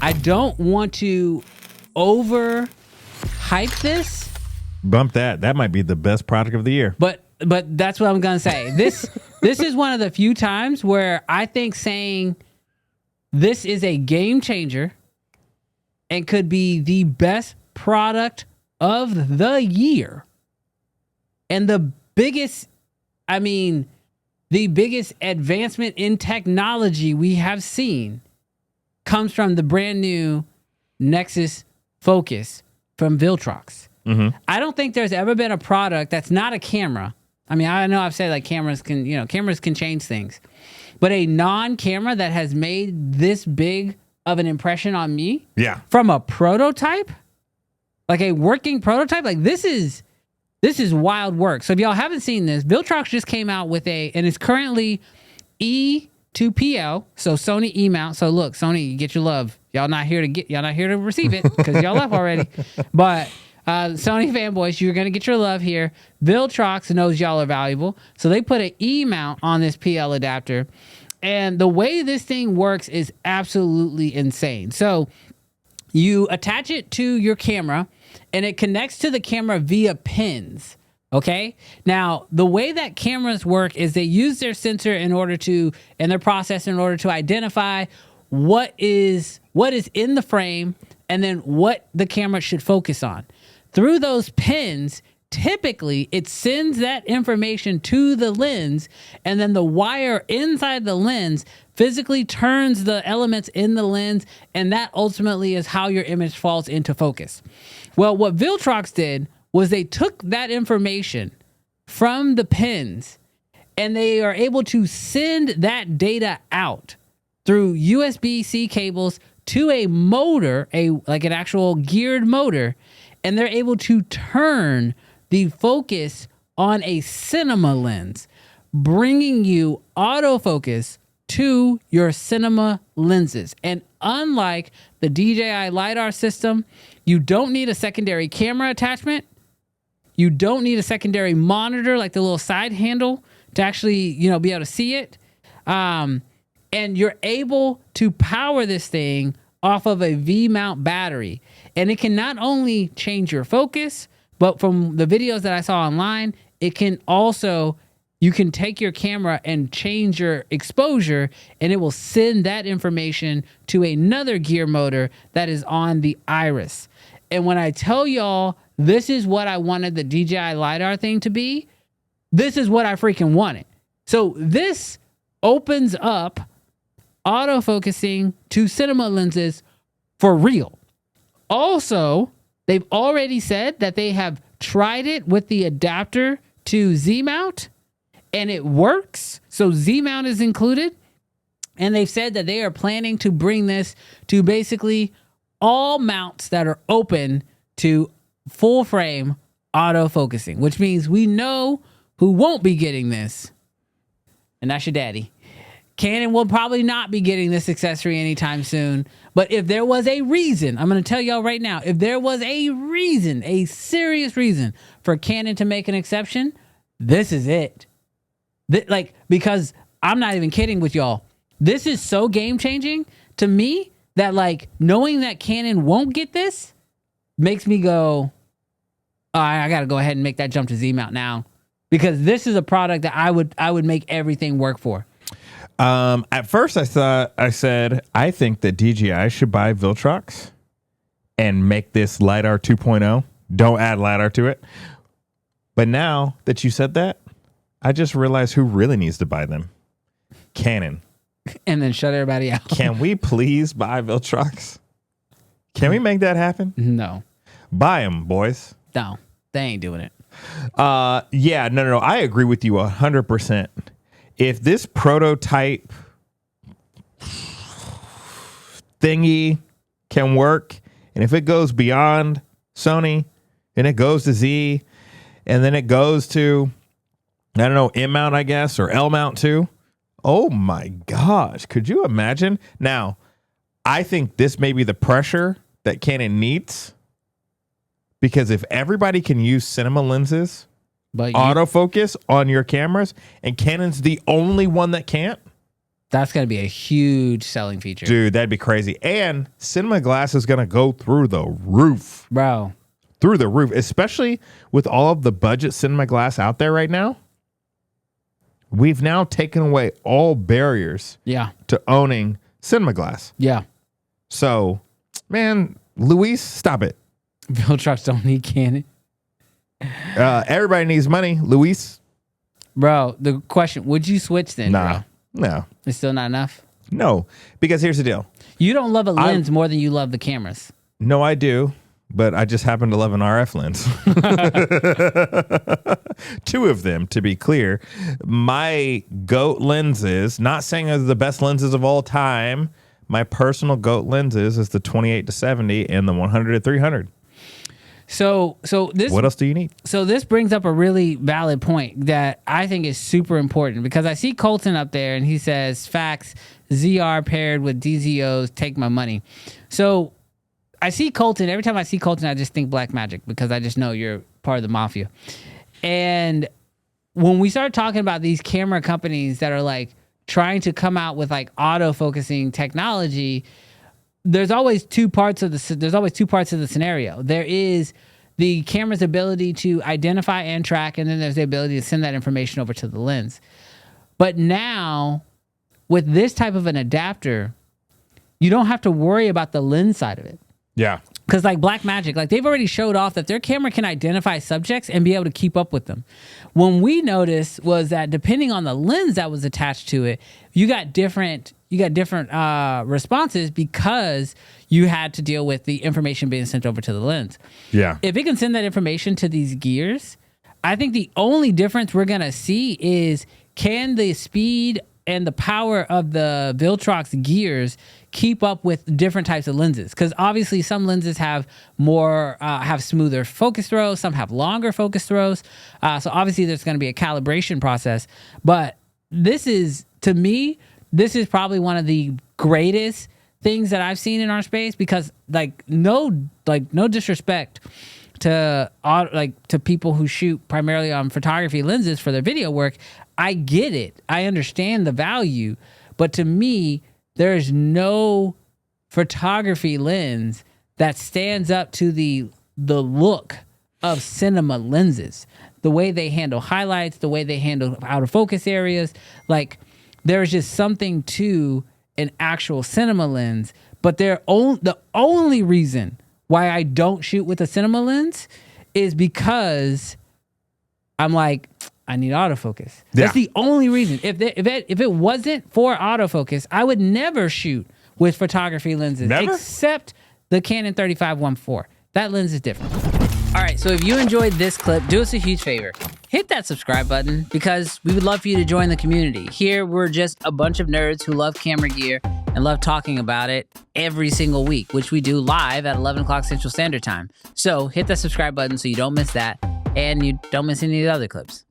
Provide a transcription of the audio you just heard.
I don't want to over hype this. Bump that. That might be the best product of the year. But that's what I'm gonna say. This is one of the few times where I think saying this is a game changer and could be the best product of the year. And the biggest advancement in technology we have seen comes from the brand new Nexus Focus from Viltrox. Mm-hmm. I don't think there's ever been a product that's not a camera. I mean, I know I've said like cameras can change things, but a non-camera that has made this big of an impression on me, from a prototype, like a working prototype, like this is wild work. So if y'all haven't seen this, Viltrox just came out with and it's currently E2PL, so Sony E-mount. So look, Sony, you get your love. Y'all not here to receive it because y'all left already. But Sony fanboys, you're gonna get your love here. Viltrox knows y'all are valuable, so they put an E-mount on this PL adapter, and the way this thing works is absolutely insane. So you attach it to your camera, and it connects to the camera via pins. Okay. Now, the way that cameras work is they use their sensor and their processor in order to identify what is in the frame and then what the camera should focus on. Through those pins, typically it sends that information to the lens, and then the wire inside the lens physically turns the elements in the lens, and that ultimately is how your image falls into focus. Well, what Viltrox did was they took that information from the pins and they are able to send that data out through USB-C cables to a motor, like an actual geared motor, and they're able to turn the focus on a cinema lens, bringing you autofocus to your cinema lenses. And unlike the DJI LiDAR system, you don't need a secondary camera attachment. You don't need a secondary monitor, like the little side handle, to actually, be able to see it. And you're able to power this thing off of a V-mount battery. And it can not only change your focus, but from the videos that I saw online, it can also, you can take your camera and change your exposure, and it will send that information to another gear motor that is on the iris. And when I tell y'all, this is what I wanted the DJI LiDAR thing to be, this is what I freaking wanted. So this opens up autofocusing to cinema lenses for real. Also, they've already said that they have tried it with the adapter to Z-mount, and it works. So Z-mount is included. And they've said that they are planning to bring this to basically all mounts that are open to full frame autofocusing, which means we know who won't be getting this. And that's your daddy. Canon will probably not be getting this accessory anytime soon. But if there was a reason, I'm going to tell y'all right now, if there was a reason, a serious reason for Canon to make an exception, this is it. Because I'm not even kidding with y'all. This is so game changing to me that knowing that Canon won't get this makes me go, I got to go ahead and make that jump to Z-mount now, because this is a product that I would make everything work for. At first I said, I think that DJI should buy Viltrox and make this LiDAR 2.0. Don't add LiDAR to it. But now that you said that, I just realized who really needs to buy them. Canon. And then shut everybody out. Can we please buy Viltrox? Can we make that happen? No. Buy them, boys. No, they ain't doing it. Yeah, no. I agree with you 100%. If this prototype thingy can work, and if it goes beyond Sony, and it goes to Z, and then it goes to, I don't know, M-mount, I guess, or L-mount too. Oh my gosh. Could you imagine? Now, I think this may be the pressure that Canon needs, because if everybody can use cinema lenses, but autofocus on your cameras, and Canon's the only one that can't, That's going to be a huge selling feature. Dude, that'd be crazy. And cinema glass is going to go through the roof. Bro. Through the roof, especially with all of the budget cinema glass out there right now. We've now taken away all barriers to owning cinema glass. Yeah. So, man, Luis, stop it. Viltrox don't need Canon. Everybody needs money, Luis. Bro, the question, would you switch then, Nah. bro? No. It's still not enough? No, because here's the deal. You don't love a lens more than you love the cameras. No, I do, but I just happen to love an RF lens. 2 of them, to be clear. My GOAT lenses, not saying they're the best lenses of all time, my personal GOAT lenses is the 28-70 and the 100-300. So this. What else do you need? So this brings up a really valid point that I think is super important because I see Colton up there and he says, facts, ZR paired with DZOs, take my money. So I see Colton. Every time I see Colton, I just think Black Magic because I just know you're part of the mafia. And when we start talking about these camera companies that are like trying to come out with like autofocusing technology, there's always two parts of the scenario. There is the camera's ability to identify and track, and then there's the ability to send that information over to the lens. But now, with this type of an adapter, you don't have to worry about the lens side of it. Yeah. Because like Blackmagic, like they've already showed off that their camera can identify subjects and be able to keep up with them. When we noticed was that depending on the lens that was attached to it, you got different responses because you had to deal with the information being sent over to the lens. Yeah. If it can send that information to these gears, I think the only difference we're going to see is can the speed and the power of the Viltrox gears keep up with different types of lenses? Because obviously some lenses have more, have smoother focus throws, some have longer focus throws. So obviously there's going to be a calibration process. But this is, to me, this is probably one of the greatest things that I've seen in our space because no disrespect to people who shoot primarily on photography lenses for their video work. I get it. I understand the value. But to me, there is no photography lens that stands up to the look of cinema lenses. The way they handle highlights, the way they handle out of focus areas. Like, there's just something to an actual cinema lens. But the only reason why I don't shoot with a cinema lens is because I'm like, I need autofocus. Yeah. That's the only reason. If it wasn't for autofocus, I would never shoot with photography lenses. Never? Except the Canon 35-1.4. That lens is different. All right, so if you enjoyed this clip, do us a huge favor. Hit that subscribe button because we would love for you to join the community. Here, we're just a bunch of nerds who love camera gear and love talking about it every single week, which we do live at 11 o'clock Central Standard Time. So hit that subscribe button so you don't miss that and you don't miss any of the other clips.